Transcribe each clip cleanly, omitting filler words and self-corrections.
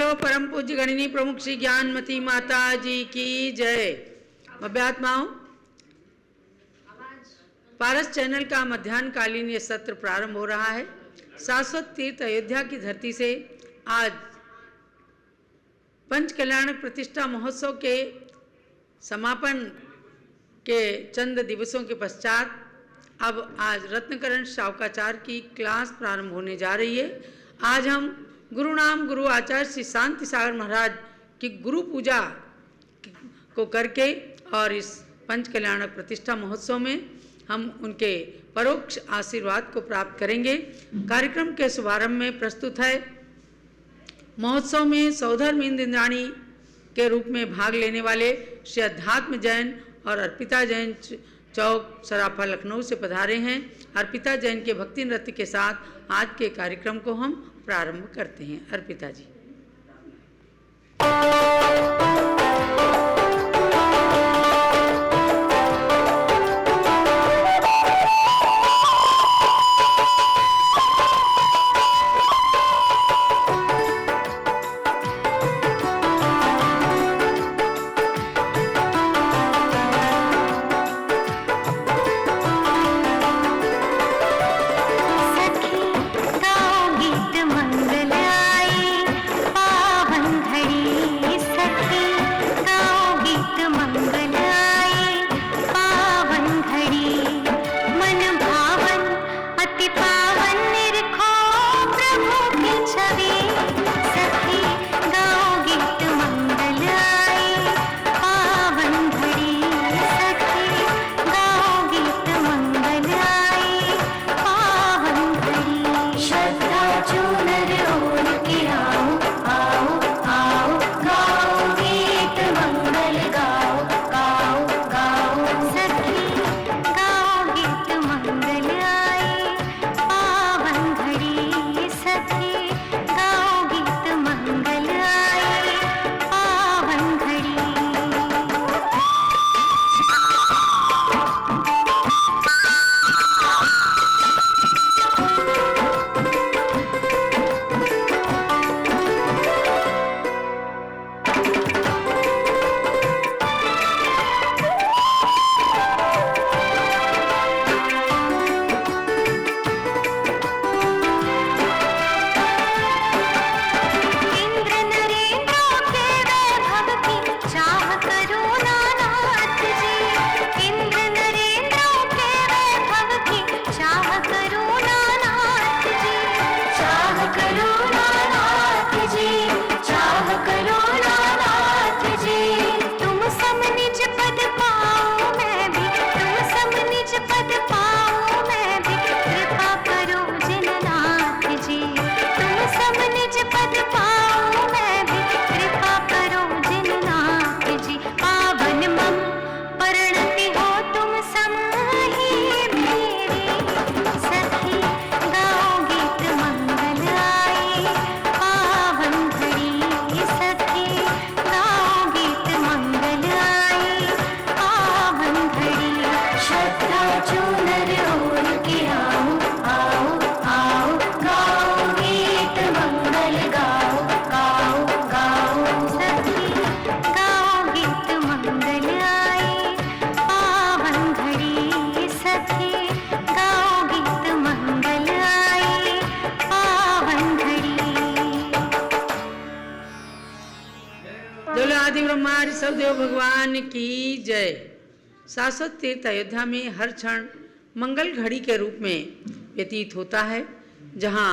बोलो परम पूज्य गणिनी प्रमुख श्री ज्ञानमती माता जी की जय। अभ्यात्माओं, पारस चैनल का मध्याह्नकालीन ये सत्र प्रारंभ हो रहा है। शाश्वत तीर्थ अयोध्या की धरती से आज पंच कल्याणक प्रतिष्ठा महोत्सव के समापन के चंद दिवसों के पश्चात अब आज रत्नकरण शावकाचार्य की क्लास प्रारंभ होने जा रही है। आज हम गुरु नाम गुरु आचार्य श्री शांति सागर महाराज की गुरु पूजा को करके और इस पंच कल्याणक प्रतिष्ठा महोत्सव में हम उनके परोक्ष आशीर्वाद को प्राप्त करेंगे। कार्यक्रम के शुभारंभ में प्रस्तुत है महोत्सव में सौधर्म इंद्राणी के रूप में भाग लेने वाले श्री अध्यात्म जैन और अर्पिता जैन चौक सराफा लखनऊ से पधारे हैं। अर्पिता जैन के भक्ति नृत्य के साथ आज के कार्यक्रम को हम प्रारंभ करते हैं। अर्पिता जी। देव भगवान की जय। शाश्वत तीर्थ अयोध्या में हर क्षण मंगल घड़ी के रूप में व्यतीत होता है, जहाँ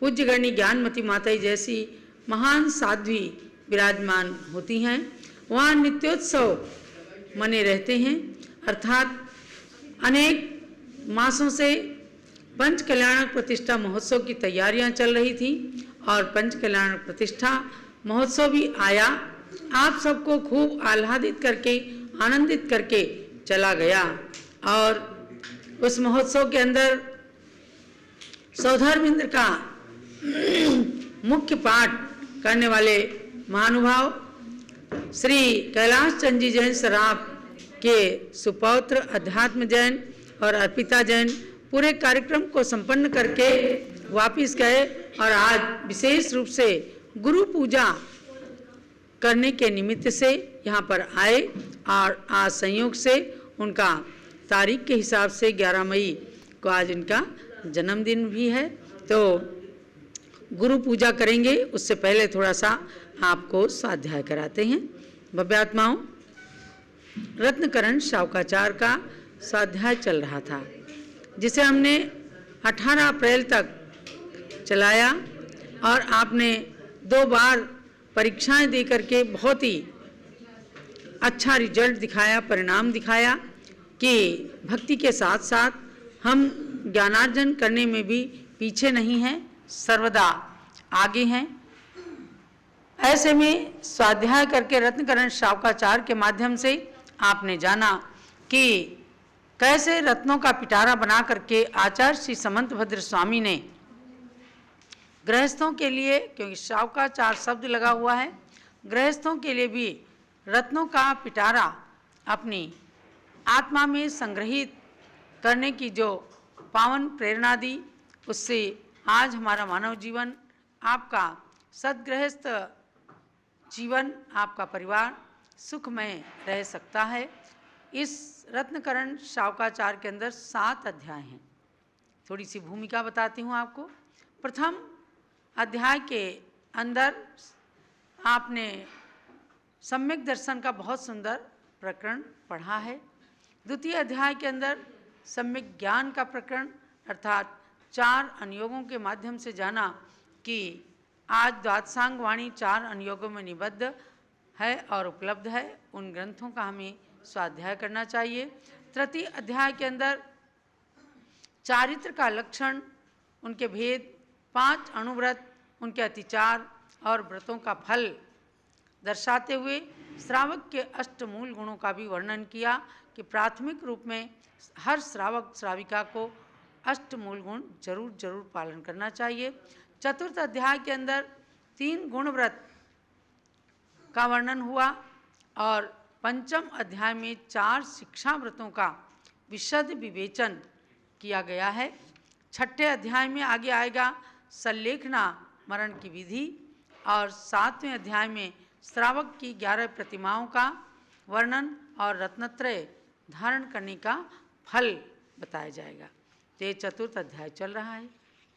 पूज्य गणी ज्ञानमती माता जैसी महान साध्वी विराजमान होती हैं। वहाँ नित्योत्सव मने रहते हैं, अर्थात अनेक मासों से पंच कल्याणक प्रतिष्ठा महोत्सव की तैयारियां चल रही थी और पंच कल्याणक प्रतिष्ठा महोत्सव भी आया, आप सबको खूब आह्लादित करके आनंदित करके चला गया। और उस महोत्सव के अंदर सौधर्मेंद्र का मुख्य पाठ करने वाले महानुभाव श्री कैलाश चंद जी जैन सराफ के सुपौत्र अध्यात्म जैन और अर्पिता जैन पूरे कार्यक्रम को संपन्न करके वापिस गए और आज विशेष रूप से गुरु पूजा करने के निमित्त से यहाँ पर आए और आज संयोग से उनका तारीख के हिसाब से 11 मई को आज इनका जन्मदिन भी है। तो गुरु पूजा करेंगे, उससे पहले थोड़ा सा आपको स्वाध्याय कराते हैं। भव्यात्माओं, रत्नकरण शावकाचार्य का स्वाध्याय चल रहा था, जिसे हमने 18 अप्रैल तक चलाया और आपने 2 बार परीक्षाएं दे करके बहुत ही अच्छा रिजल्ट दिखाया, परिणाम दिखाया कि भक्ति के साथ साथ हम ज्ञानार्जन करने में भी पीछे नहीं हैं, सर्वदा आगे हैं। ऐसे में स्वाध्याय करके रत्नकरण शावकाचार्य के माध्यम से आपने जाना कि कैसे रत्नों का पिटारा बना करके आचार्य श्री समंतभद्र स्वामी ने गृहस्थों के लिए, क्योंकि शावकाचार्य शब्द लगा हुआ है, गृहस्थों के लिए भी रत्नों का पिटारा अपनी आत्मा में संग्रहित करने की जो पावन प्रेरणा दी, उससे आज हमारा मानव जीवन, आपका सद्गृहस्थ जीवन, आपका परिवार सुखमय रह सकता है। इस रत्नकरण शावकाचार्य के अंदर 7 अध्याय हैं। थोड़ी सी भूमिका बताती हूँ आपको। प्रथम अध्याय के अंदर आपने सम्यक दर्शन का बहुत सुंदर प्रकरण पढ़ा है। द्वितीय अध्याय के अंदर सम्यक ज्ञान का प्रकरण अर्थात 4 अनुयोगों के माध्यम से जाना कि आज द्वादशांग वाणी 4 अनुयोगों में निबद्ध है और उपलब्ध है। उन ग्रंथों का हमें स्वाध्याय करना चाहिए। तृतीय अध्याय के अंदर चारित्र का लक्षण, उनके भेद, 5 अणुव्रत, उनके अतिचार और व्रतों का फल दर्शाते हुए श्रावक के 8 मूल गुणों का भी वर्णन किया कि प्राथमिक रूप में हर श्रावक श्राविका को 8 मूल गुण जरूर पालन करना चाहिए। चतुर्थ अध्याय के अंदर 3 गुण व्रत का वर्णन हुआ और पंचम अध्याय में 4 शिक्षा व्रतों का विशद विवेचन किया गया है। छठे अध्याय में आगे आएगा सल्लेखना मरण की विधि और 7वें अध्याय में श्रावक की 11 प्रतिमाओं का वर्णन और रत्नत्रय धारण करने का फल बताया जाएगा। तो ये चतुर्थ अध्याय चल रहा है,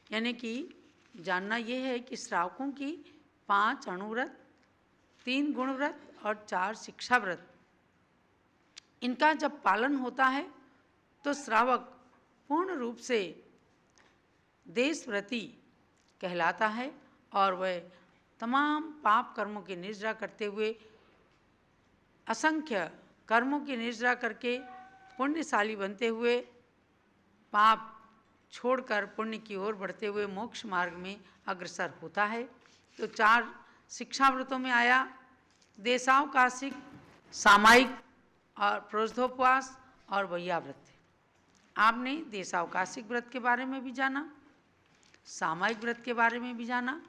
यानी कि जानना ये है कि श्रावकों की 5 अणुव्रत, 3 गुणव्रत और 4 शिक्षा व्रत, इनका जब पालन होता है तो श्रावक पूर्ण रूप से देशव्रती कहलाता है और वह तमाम पाप कर्मों की निर्जरा करते हुए, असंख्य कर्मों की निर्जरा करके पुण्यशाली बनते हुए, पाप छोड़कर पुण्य की ओर बढ़ते हुए मोक्ष मार्ग में अग्रसर होता है। तो 4 शिक्षा व्रतों में आया देशावकाशिक, सामायिक और प्रोषधोपवास और वैया व्रत। आपने देशावकाशिक व्रत के बारे में भी जाना, सामायिक व्रत के बारे में भी जाना,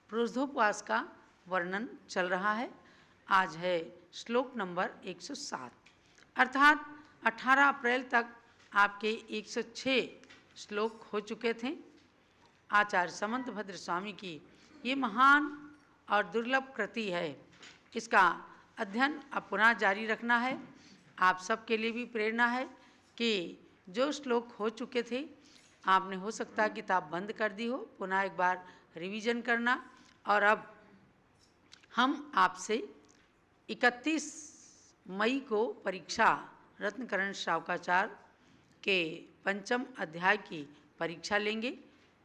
प्रोषधोपवास का वर्णन चल रहा है। आज है श्लोक नंबर 107, अर्थात 18 अप्रैल तक आपके 106 श्लोक हो चुके थे। आचार्य समंतभद्र स्वामी की ये महान और दुर्लभ कृति है, इसका अध्ययन अब पुनः जारी रखना है। आप सबके लिए भी प्रेरणा है कि जो श्लोक हो चुके थे, आपने हो सकता है किताब बंद कर दी हो, पुनः एक बार रिवीजन करना। और अब हम आपसे 31 मई को परीक्षा रत्नकरण शावकाचार्य के 5म अध्याय की परीक्षा लेंगे।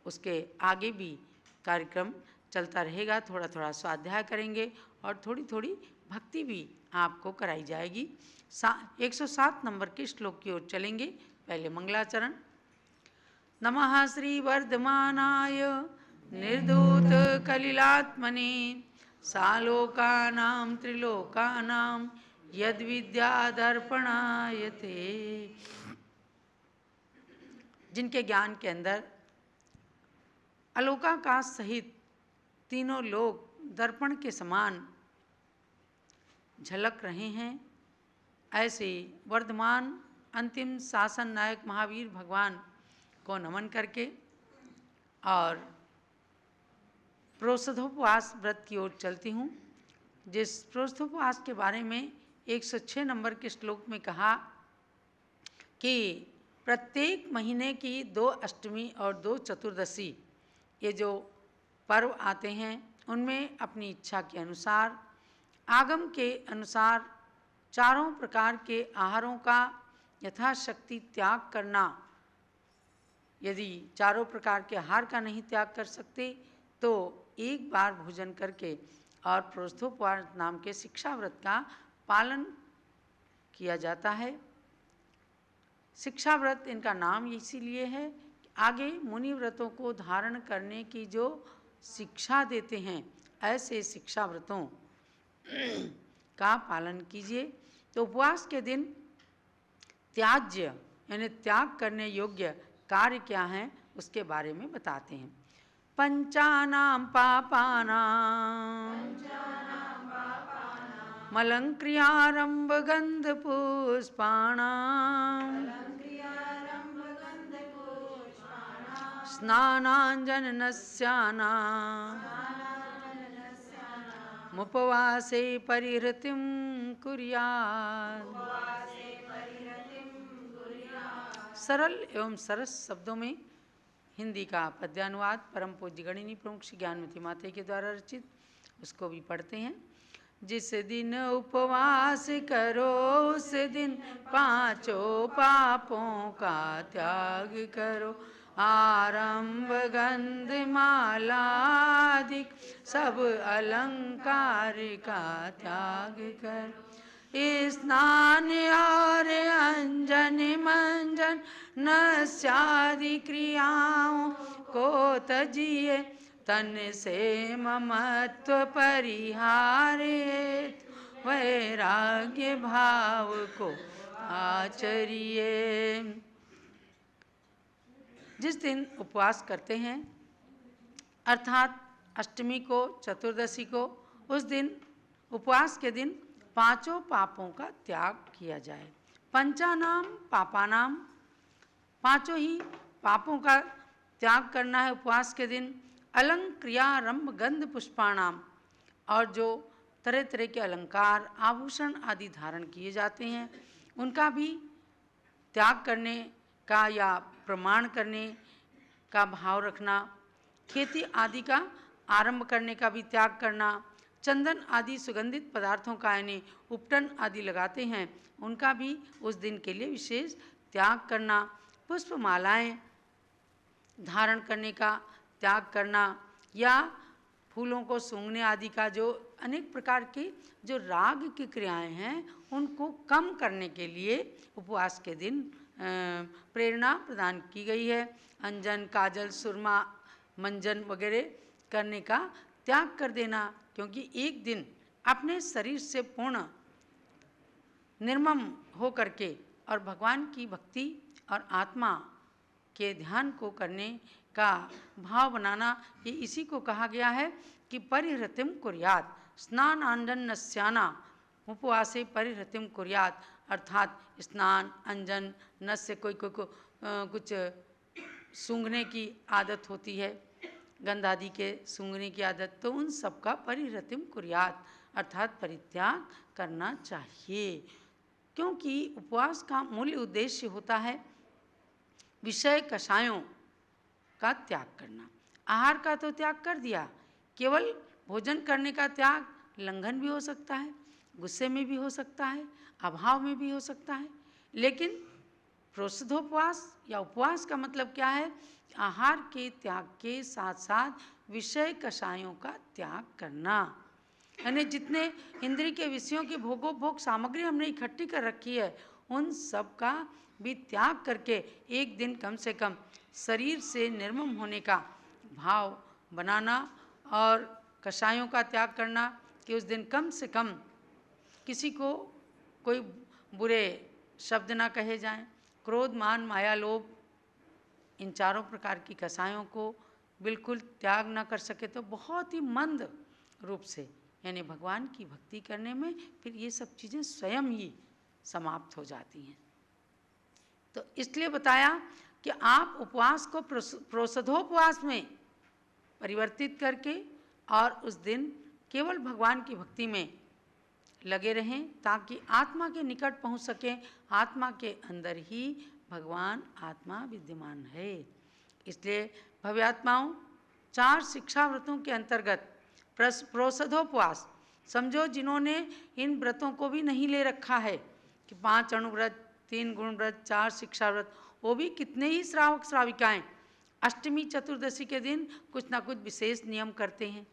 उसके आगे भी कार्यक्रम चलता रहेगा, थोड़ा थोड़ा स्वाध्याय करेंगे और थोड़ी थोड़ी भक्ति भी आपको कराई जाएगी। 107 नंबर के श्लोक की ओर चलेंगे। पहले मंगलाचरण। नमः श्री वर्धमानाय निर्धूत कलिलात्मने सालोकानां त्रिलोकानां यद्विद्यादर्पणाय ते। जिनके ज्ञान के अंदर अलोकाकाश सहित तीनों लोक दर्पण के समान झलक रहे हैं, ऐसे वर्धमान अंतिम शासन नायक महावीर भगवान को नमन करके और प्रोषधोपवास व्रत की ओर चलती हूँ, जिस प्रोषधोपवास के बारे में 106 नंबर के श्लोक में कहा कि प्रत्येक महीने की 2 अष्टमी और 2 चतुर्दशी ये जो पर्व आते हैं उनमें अपनी इच्छा के अनुसार, आगम के अनुसार चारों प्रकार के आहारों का यथाशक्ति त्याग करना। यदि चारों प्रकार के आहार का नहीं त्याग कर सकते तो एक बार भोजन करके और प्रोषधोपवास नाम के शिक्षा व्रत का पालन किया जाता है। शिक्षा व्रत इनका नाम इसीलिए है कि आगे मुनि व्रतों को धारण करने की जो शिक्षा देते हैं, ऐसे शिक्षा व्रतों का पालन कीजिए। तो उपवास के दिन त्याज्य यानी त्याग करने योग्य कार्य क्या हैं उसके बारे में बताते हैं। पंचानां पापानां मलंक्रियारंभ गंध पुष्पाणां स्नानांजनस्यानां मुपवासे परिहृतिं कुर्यात्। सरल एवं सरस शब्दों में हिंदी का पद्यानुवाद परम पूज्य गणिनी प्रमुख श्री ज्ञानमती माता के द्वारा रचित, उसको भी पढ़ते हैं। जिस दिन उपवास करो उस दिन पांचों पापों का त्याग करो, आरंभ गंध मालादिक सब अलंकार का त्याग करो, स्नान और अंजन मंजन नस्यादि क्रियाओं को तजिए, तन से ममत्व परिहारे, वैराग्य भाव को आचरिए। जिस दिन उपवास करते हैं अर्थात अष्टमी को, चतुर्दशी को, उस दिन उपवास के दिन पांचों पापों का त्याग किया जाए। पंचानाम पापानाम, पांचों ही पापों का त्याग करना है उपवास के दिन। अलंक्रियारंभ गंध पुष्पाणाम, और जो तरह तरह के अलंकार आभूषण आदि धारण किए जाते हैं उनका भी त्याग करने का या प्रमाण करने का भाव रखना। खेती आदि का आरंभ करने का भी त्याग करना। चंदन आदि सुगंधित पदार्थों का यानी उपटन आदि लगाते हैं उनका भी उस दिन के लिए विशेष त्याग करना। पुष्पमालाएं धारण करने का त्याग करना, या फूलों को सूंघने आदि का जो अनेक प्रकार की जो राग की क्रियाएं हैं उनको कम करने के लिए उपवास के दिन प्रेरणा प्रदान की गई है। अंजन, काजल, सुरमा, मंजन वगैरह करने का त्याग कर देना, क्योंकि एक दिन अपने शरीर से पूर्ण निर्मम हो करके और भगवान की भक्ति और आत्मा के ध्यान को करने का भाव बनाना, ये इसी को कहा गया है कि परिहृतिम कुर्यात्, स्नान अंजन नस्याना उपवासे परिहृतिम कुर्यात्, अर्थात स्नान अंजन नस्य, कोई कोई को कुछ सूंघने की आदत होती है, गंध आदि के सूंघने की आदत, तो उन सब का परिहृतिम कुर्यात् अर्थात परित्याग करना चाहिए। क्योंकि उपवास का मूल उद्देश्य होता है विषय कषायों का त्याग करना। आहार का तो त्याग कर दिया, केवल भोजन करने का त्याग लंघन भी हो सकता है, गुस्से में भी हो सकता है, अभाव में भी हो सकता है, लेकिन प्रोषधोपवास या उपवास का मतलब क्या है? आहार के त्याग के साथ साथ विषय कषायों का त्याग करना। यानी जितने इंद्रिय के विषयों की भोगोपभोग सामग्री हमने इकट्ठी कर रखी है उन सब का भी त्याग करके एक दिन कम से कम शरीर से निर्मम होने का भाव बनाना, और कषायों का त्याग करना कि उस दिन कम से कम किसी को कोई बुरे शब्द ना कहे जाएं। क्रोध, मान, माया, लोभ, इन चारों प्रकार की कषायों को बिल्कुल त्याग ना कर सके तो बहुत ही मंद रूप से यानी भगवान की भक्ति करने में फिर ये सब चीज़ें स्वयं ही समाप्त हो जाती हैं। तो इसलिए बताया कि आप उपवास को प्रोषधोपवास में परिवर्तित करके और उस दिन केवल भगवान की भक्ति में लगे रहें ताकि आत्मा के निकट पहुंच सकें। आत्मा के अंदर ही भगवान आत्मा विद्यमान है। इसलिए भव्यात्माओं, 4 शिक्षा व्रतों के अंतर्गत प्रोषधोपवास समझो, जिन्होंने इन व्रतों को भी नहीं ले रखा है कि 5 अणुव्रत, 3 गुण व्रत, 4 शिक्षा व्रत, वो भी कितने ही श्रावक श्राविकाएं अष्टमी चतुर्दशी के दिन कुछ ना कुछ विशेष नियम करते हैं।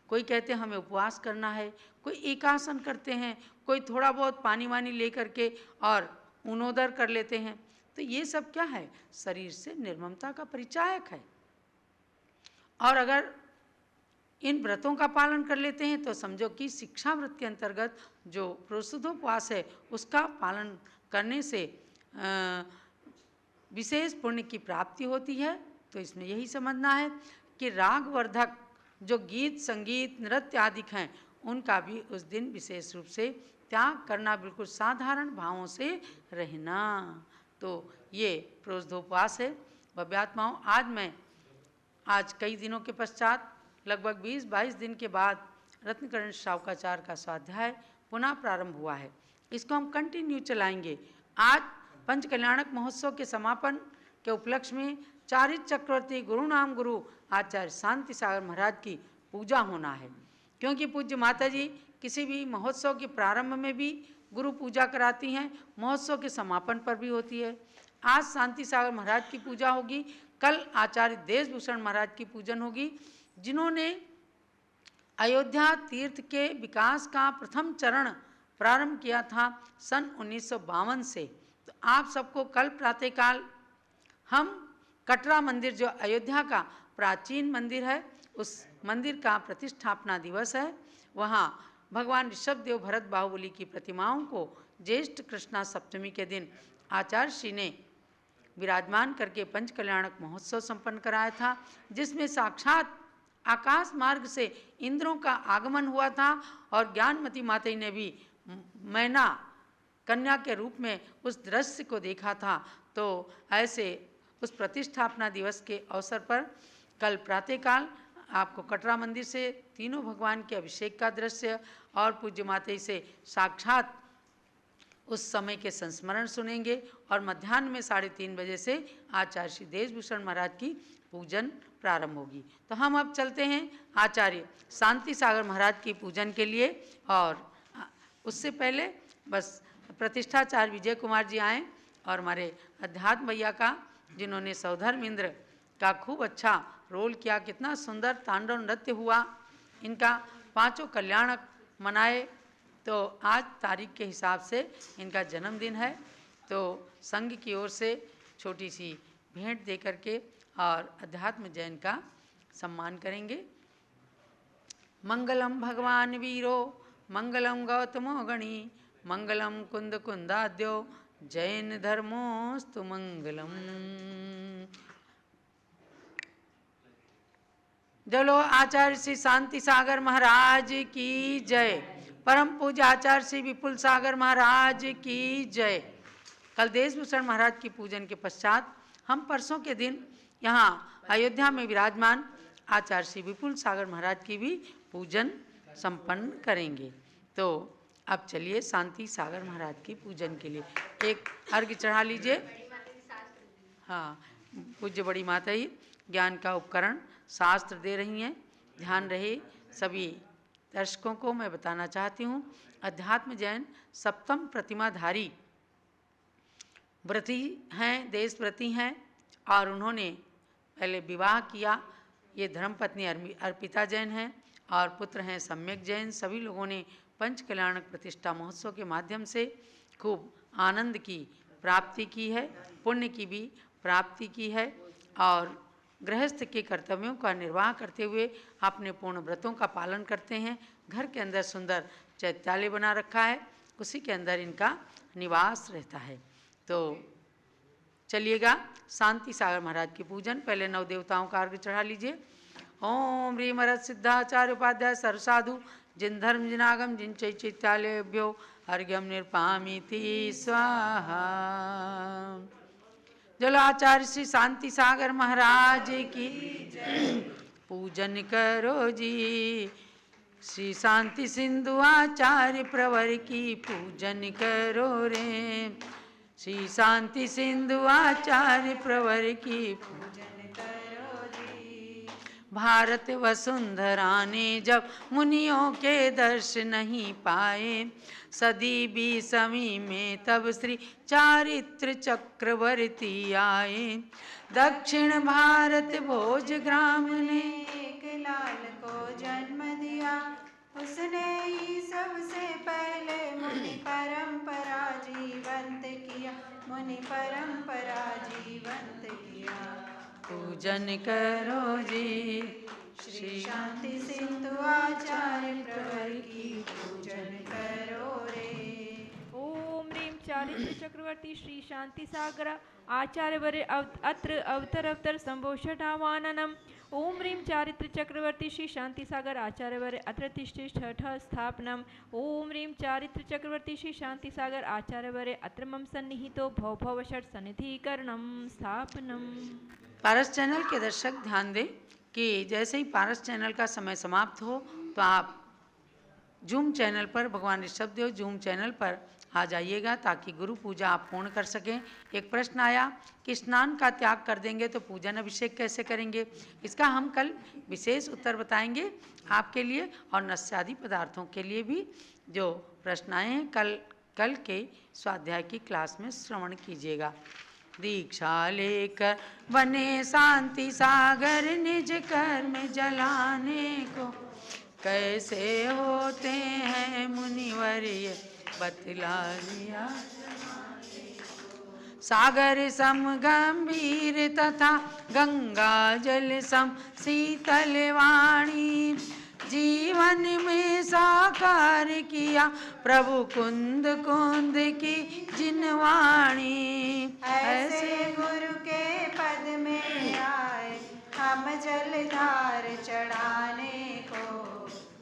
कोई कहते हैं हमें उपवास करना है, कोई एकासन करते हैं, कोई थोड़ा बहुत पानी वानी ले करके और उनोदर कर लेते हैं। तो ये सब क्या है? शरीर से निर्ममता का परिचायक है। और अगर इन व्रतों का पालन कर लेते हैं तो समझो कि शिक्षा व्रत के अंतर्गत जो प्रोषधोपवास है उसका पालन करने से विशेष पुण्य की प्राप्ति होती है। तो इसमें यही समझना है कि रागवर्धक जो गीत, संगीत, नृत्य आदि हैं उनका भी उस दिन विशेष रूप से त्याग करना, बिल्कुल साधारण भावों से रहना। तो ये प्रोषधोपवास है। भव्यात्माओं, आज कई दिनों के पश्चात लगभग 20-22 दिन के बाद रत्नकरण शावकाचार्य का स्वाध्याय पुनः प्रारंभ हुआ है। इसको हम कंटिन्यू चलाएंगे। आज पंच कल्याणक महोत्सव के समापन के उपलक्ष्य में चारित्र चक्रवर्ती गुरु नाम गुरु आचार्य शांति सागर महाराज की पूजा होना है। क्योंकि पूज्य माता जी किसी भी महोत्सव के प्रारंभ में भी गुरु पूजा कराती हैं, महोत्सव के समापन पर भी होती है। आज शांति सागर महाराज की पूजा होगी, कल आचार्य देशभूषण महाराज की पूजन होगी, जिन्होंने अयोध्या तीर्थ के विकास का प्रथम चरण प्रारंभ किया था सन 1952 से। तो आप सबको कल प्रातःकाल हम कटरा मंदिर, जो अयोध्या का प्राचीन मंदिर है, उस मंदिर का प्रतिष्ठापना दिवस है। वहाँ भगवान ऋषभदेव भरत बाहुबली की प्रतिमाओं को ज्येष्ठ कृष्णा सप्तमी के दिन आचार्य श्री ने विराजमान करके पंच कल्याणक महोत्सव संपन्न कराया था, जिसमें साक्षात आकाश मार्ग से इंद्रों का आगमन हुआ था और ज्ञानमती माता ने भी मैना कन्या के रूप में उस दृश्य को देखा था। तो ऐसे उस प्रतिष्ठापना दिवस के अवसर पर कल प्रातःकाल आपको कटरा मंदिर से तीनों भगवान के अभिषेक का दृश्य और पूज्य माता से साक्षात उस समय के संस्मरण सुनेंगे और मध्याह्न में 3:30 बजे से आचार्य श्री देशभूषण महाराज की पूजन प्रारंभ होगी। तो हम अब चलते हैं आचार्य शांति सागर महाराज की पूजन के लिए। और उससे पहले बस प्रतिष्ठाचार्य विजय कुमार जी आए और हमारे अध्यात्म भैया का, जिन्होंने सौधर्म इंद्र का खूब अच्छा रोल किया, कितना सुंदर तांडव नृत्य हुआ, इनका 5 कल्याणक मनाए। तो आज तारीख के हिसाब से इनका जन्मदिन है, तो संघ की ओर से छोटी सी भेंट दे करके और अध्यात्म जैन का सम्मान करेंगे। मंगलम भगवान वीरो, मंगलम गौतमो गणी, मंगलम कुंद कुंदाद्यो, जैन धर्मोस्तु मंगलम। जलो आचार्य श्री शांति सागर महाराज की जय। परम पूज्य आचार्य श्री विपुल सागर महाराज की जय। कल देशभूषण महाराज की पूजन के पश्चात हम परसों के दिन यहाँ अयोध्या में विराजमान आचार्य श्री विपुल सागर महाराज की भी पूजन संपन्न करेंगे। तो अब चलिए शांति सागर महाराज की पूजन के लिए एक अर्घ्य चढ़ा लीजिए। हाँ, पूज्य बड़ी माता ही ज्ञान का उपकरण शास्त्र दे रही हैं। ध्यान रहे सभी दर्शकों को मैं बताना चाहती हूँ, अध्यात्म जैन सप्तम प्रतिमाधारी व्रती हैं, देशव्रती हैं और उन्होंने पहले विवाह किया। ये धर्मपत्नी अर्पिता जैन हैं और पुत्र हैं सम्यक जैन। सभी लोगों ने पंच कल्याणक प्रतिष्ठा महोत्सव के माध्यम से खूब आनंद की प्राप्ति की है, पुण्य की भी प्राप्ति की है और गृहस्थ के कर्तव्यों का निर्वाह करते हुए अपने पूर्ण व्रतों का पालन करते हैं। घर के अंदर सुंदर चैत्यालय बना रखा है, उसी के अंदर इनका निवास रहता है। तो चलिएगा शांति सागर महाराज की पूजन। पहले 9 देवताओं का अर्घ्य चढ़ा लीजिए। ओम ह्रीं मरद सिद्धाचार्य उपाध्याय सर्वसाधु जिन धर्म जिनागम जिन चैत्यालयभ्यो अर्घ्यम निर्पामीति स्वाहा। जलो आचार्य श्री शांति सागर महाराज की, पूजन करो जी। श्री शांति सिंधु आचार्य प्रवर की पूजन करो रे। श्री शांति सिंधु आचार्य प्रवर की पूजन करो जी। भारत वसुंधरा ने जब मुनियों के दर्श नहीं पाए, सदी बीसवीं में तब श्री चारित्र चक्रवर्ती आए। दक्षिण भारत भोजग्राम ने एक लाल को जन्म दिया, उसने ही सबसे पहले मुनि परंपरा जीवंत किया, मुनि परंपरा जीवंत किया। पूजन करो जी। श्री शांति सिंधु आचार्य प्रवर की पूजन करो रे। ओम ह्रीं चारित्र चक्रवर्ती श्री शांति सागर आचार्य वरे अत्र अवतर संभोषटावाननम। ओम ह्रीं चारित्र चक्रवर्ती श्री शांति सागर आचार्य वरे अत्र तिष्ठिष्ठ स्थापनम। ओम ह्रीं चारित्र चक्रवर्ती श्री शांति सागर आचार्य वरे अत्र मम सन्निहितो भव षट सन्निधिकरणम स्थापनम। पारस चैनल के दर्शक ध्यान दें कि जैसे ही पारस चैनल का समय समाप्त हो तो आप जूम चैनल पर, भगवान ऋषभदेव जूम चैनल पर आ जाइएगा ताकि गुरु पूजा आप पूर्ण कर सकें। एक प्रश्न आया कि स्नान का त्याग कर देंगे तो पूजन अभिषेक कैसे करेंगे। इसका हम कल विशेष उत्तर बताएंगे आपके लिए, और नस्यादि पदार्थों के लिए भी जो प्रश्न आए हैं कल के स्वाध्याय की क्लास में श्रवण कीजिएगा। दीक्षा लेकर बने शांति सागर, निज कर्म जलाने को कैसे होते हैं मुनिवर ये बतला दिया। सागर सम गंभीर तथा गंगा जल सम शीतल वाणी, जीवन में साकार किया प्रभु कुंद कुंद की जिनवाणी। ऐसे गुरु के पद में आए हम जलधार चढ़ाने को,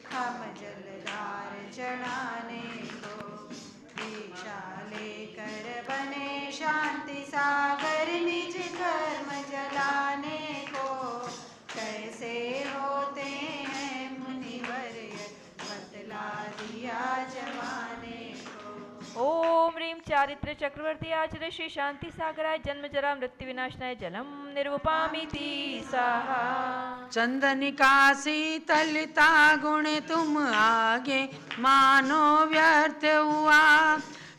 हम जलधार चढ़ाने को। दीक्षा लेकर बने शांति सागर, निज कर्म जलाने को कैसे होते हैं मुनिवर बतला दिया जमाने को। ओम ह्रीं चारित्र चक्रवर्ती आचार्य श्री शांति सागराय जन्म जरा मृत्यु विनाशनाय जलम निर्वपामिति साहा। चंदनिका शीतलता गुण तुम आगे मानो व्यर्थ हुआ,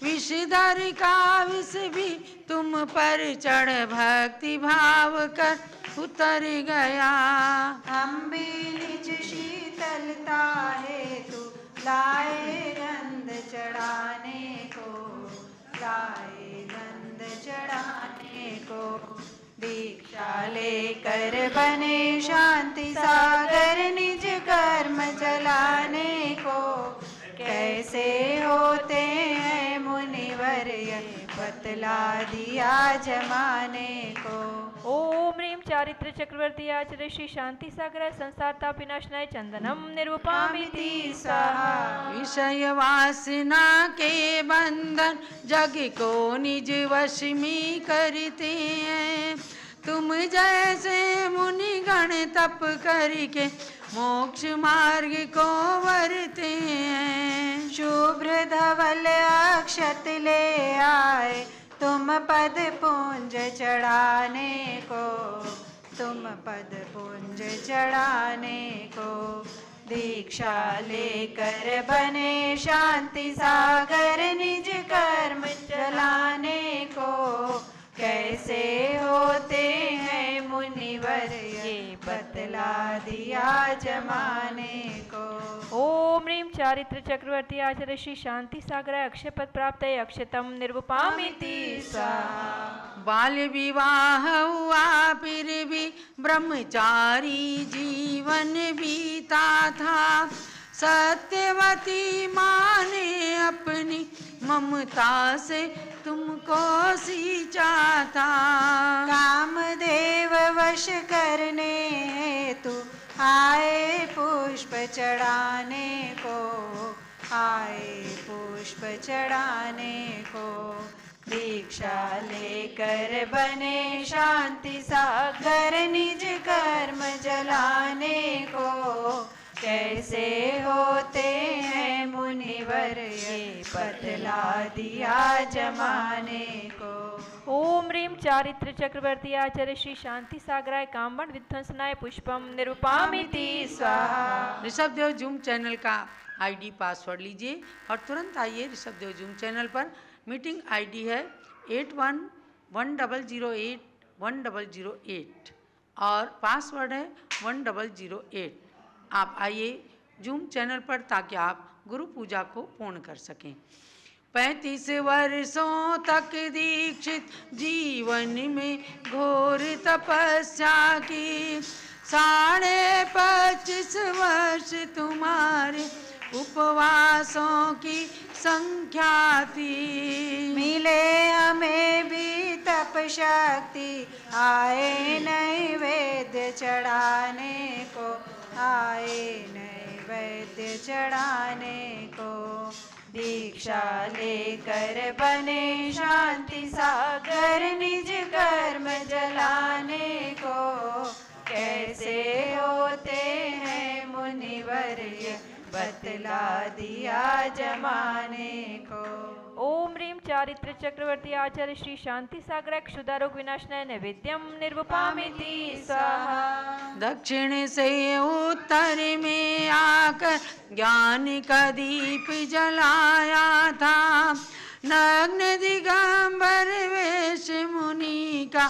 विषधर का विष भी तुम पर चढ़ भक्ति भाव कर उतर गया। हम भी निज शीतलता हेतु लाए गंध चढ़ाने को, लाए गंध चढ़ाने को। दीक्षा लेकर बने शांति सागर, निज कर्म जलाने को कैसे होते हैं मुनिवर बतला दिया जमाने को। ओम ह्रीं चारित्र चक्रवर्ती आचार्य श्री शांति सागर संसार ताप विनाशनाय चंदनम निर्वपामिति स्वाहा। विषय वासना के बंधन जग को निज वश में करते हैं, तुम जैसे मुनिगण तप करके मोक्ष मार्ग को वरते हैं। शुभ्र धवल अक्षत ले आए तुम पद पुंज चढ़ाने को, तुम पद पुंज चढ़ाने को। दीक्षा लेकर बने शांति सागर, निज कर्म चलाने को कैसे होते हैं मुनिवर ये बतला दिया जमाने को। ओम ह्रीं चारित्र चक्रवर्ती आचार्य श्री शांति सागर अक्षय पद प्राप्त अक्षतम निर्वपामिति स्वाहा। बाल विवाह हुआ फिर भी ब्रह्मचारी जीवन बीता था, सत्यवती माँ ने अपनी ममता से तुमको सींचा था। कामदेव वश करने हेतु आए पुष्प चढ़ाने को, आए पुष्प चढ़ाने को। दीक्षा लेकर बने शांति सागर निज कर्म जलाने को कैसे होते हैं मुनिवर ये बतला दिया जमाने को। ओम ह्रीं चारित्र चक्रवर्ती आचार्य श्री शांति सागराय कामबन विध्वंसनाय पुष्पम निरूपामिति स्वाहा। ऋषभ देव जूम चैनल का आईडी पासवर्ड लीजिए और तुरंत आइए ऋषभ देव जूम चैनल पर। मीटिंग आईडी है 8110081008 और पासवर्ड है 1008। आप आइए जूम चैनल पर ताकि आप गुरु पूजा को पूर्ण कर सकें। 35 वर्षों तक दीक्षित जीवन में घोर तपस्या की 25.5 वर्ष तुम्हारे उपवासों की संख्या थी। मिले हमें भी तप शक्ति आए नैवेद्य चढ़ाने को, आए नैवेद्य चढ़ाने को। दीक्षा लेकर बने शांति सागर निज कर्म जलाने को कैसे होते हैं मुनिवर ये बतला दिया जमाने को। ओम ह्रीं चारित्र चक्रवर्ती आचार्य श्री शांति सागराय क्षुधारोग विनाशनाय नैवेद्यम निर्वपामिति स्वाहा। दक्षिण से उत्तर में आकर ज्ञान का दीप जलाया था। नग्न दिगंबर वेश मुनि का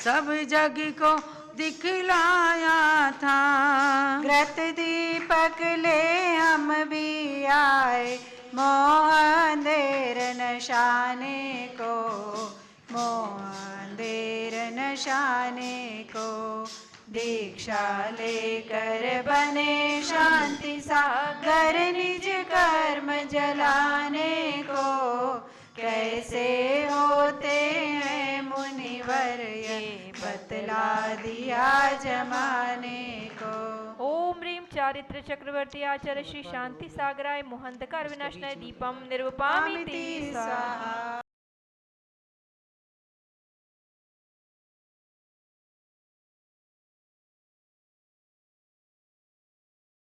सब जग को दिखलाया था। घृत दीपक ले हम भी आए मोह अंधेर नशाने को, मोह अंधेर नशाने को। दीक्षा लेकर बने शांति सागर निज कर्म जलाने को कैसे होते हैं मुनिवर ये बतला दिया जमाने को। ओम ह्रीं चारित्र चक्रवर्ती आचार्य श्री शांति सागराय मोहंधकार विनाशनाय दीपम निर्वपामिति स्वाहा।